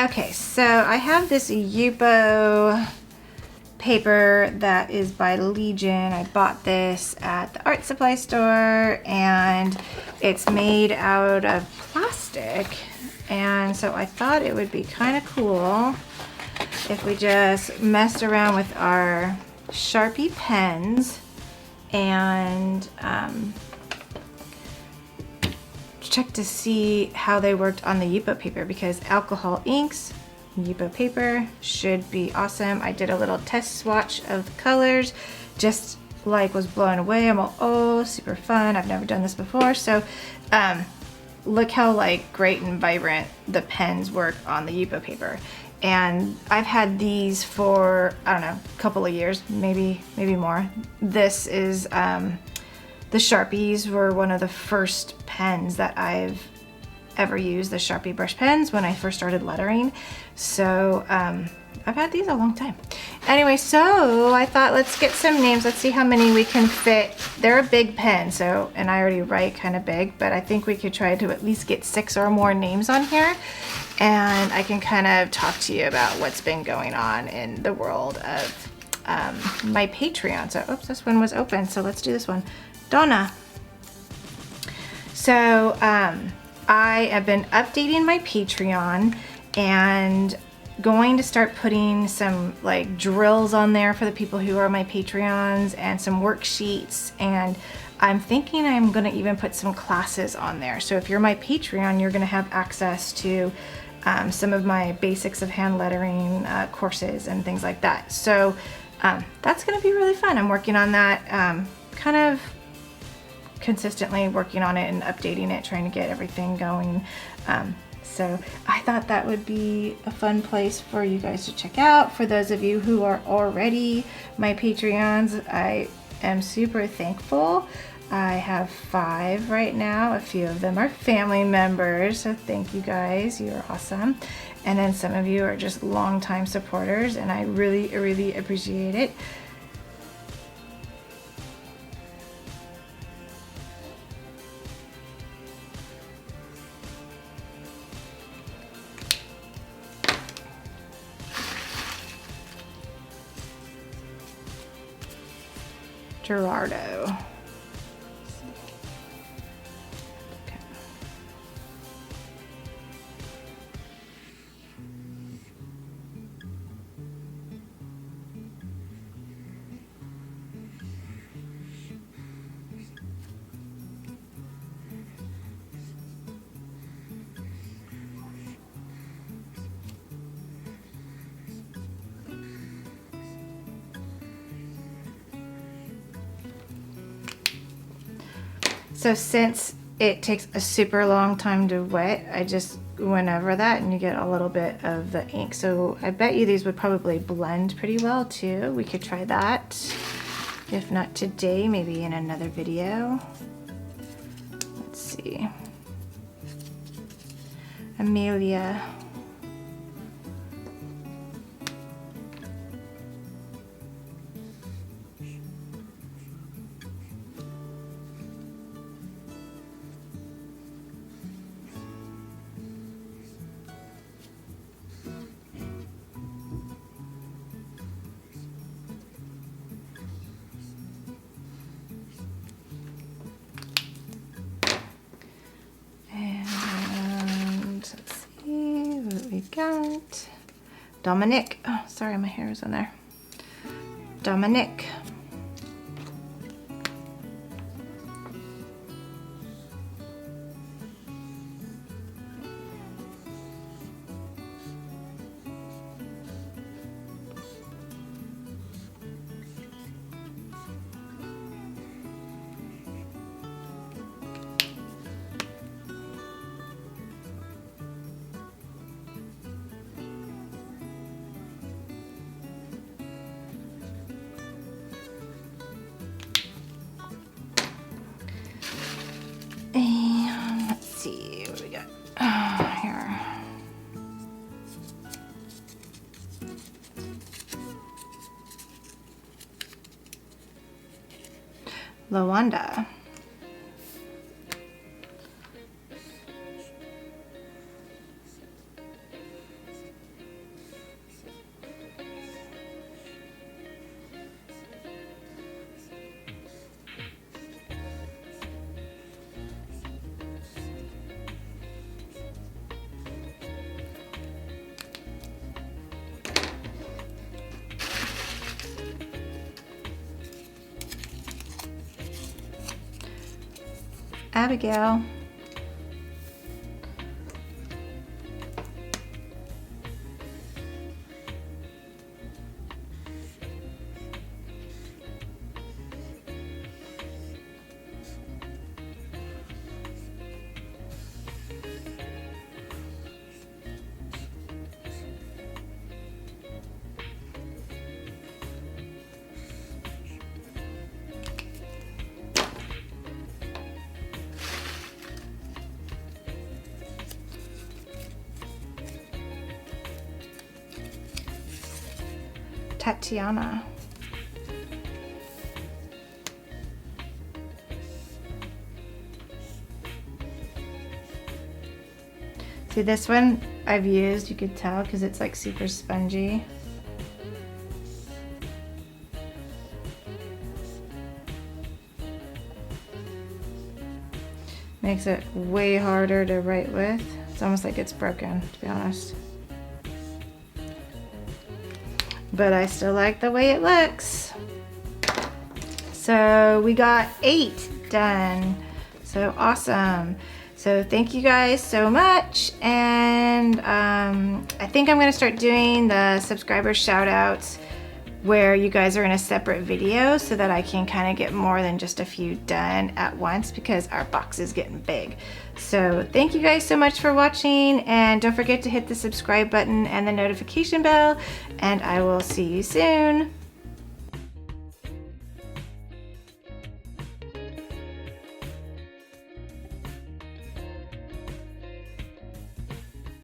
Okay, so I have this Yupo paper that is by Legion. I bought this at the art supply store and it's made out of plastic. And so I thought it would be kind of cool if we just messed around with our Sharpie pens and check to see how they worked on the Yupo paper, because alcohol inks, Yupo paper should be awesome. I did a little test swatch of the colors, just like was blown away. I'm all, oh, super fun. I've never done this before. So look how like great and vibrant the pens work on the Yupo paper. And I've had these for, I don't know, a couple of years, maybe more. This is, the Sharpies were one of the first pens that I've ever used, the Sharpie brush pens, when I first started lettering. So I've had these a long time. Anyway, so I thought let's get some names. Let's see how many we can fit. They're a big pen, so, and I already write kind of big, but I think we could try to at least get 6 or more names on here. And I can kind of talk to you about what's been going on in the world of my Patreon. So, oops, this one was open, so let's do this one. Donna. So I have been updating my Patreon and going to start putting some like drills on there for the people who are my Patreons and some worksheets, and I'm thinking I'm gonna even put some classes on there. So if you're my Patreon, you're gonna have access to some of my basics of hand lettering courses and things like that. So that's gonna be really fun. I'm working on that, kind of consistently working on it and updating it, trying to get everything going. So I thought that would be a fun place for you guys to check out. For those of you who are already my Patreons, I am super thankful. I have 5 right now. A few of them are family members, so thank you guys. You are awesome. And then some of you are just longtime supporters, and I really, really appreciate it. Gerardo. Okay. So since it takes a super long time to wet, I just went over that and you get a little bit of the ink. So I bet you these would probably blend pretty well too. We could try that. If not today, maybe in another video. Let's see. Amelia. Got Dominic. Oh, sorry, my hair is on there. Dominic. And let's see what we got here. Lawanda. Abigail. Tatiana. See, this one I've used, you could tell, because it's like super spongy. Makes it way harder to write with. It's almost like it's broken, to be honest. But I still like the way it looks. So we got 8 done. So awesome. So thank you guys so much. And I think I'm gonna start doing the subscriber shout outs where you guys are in a separate video so that I can kind of get more than just a few done at once because our box is getting big. So thank you guys so much for watching, and don't forget to hit the subscribe button and the notification bell, and I will see you soon.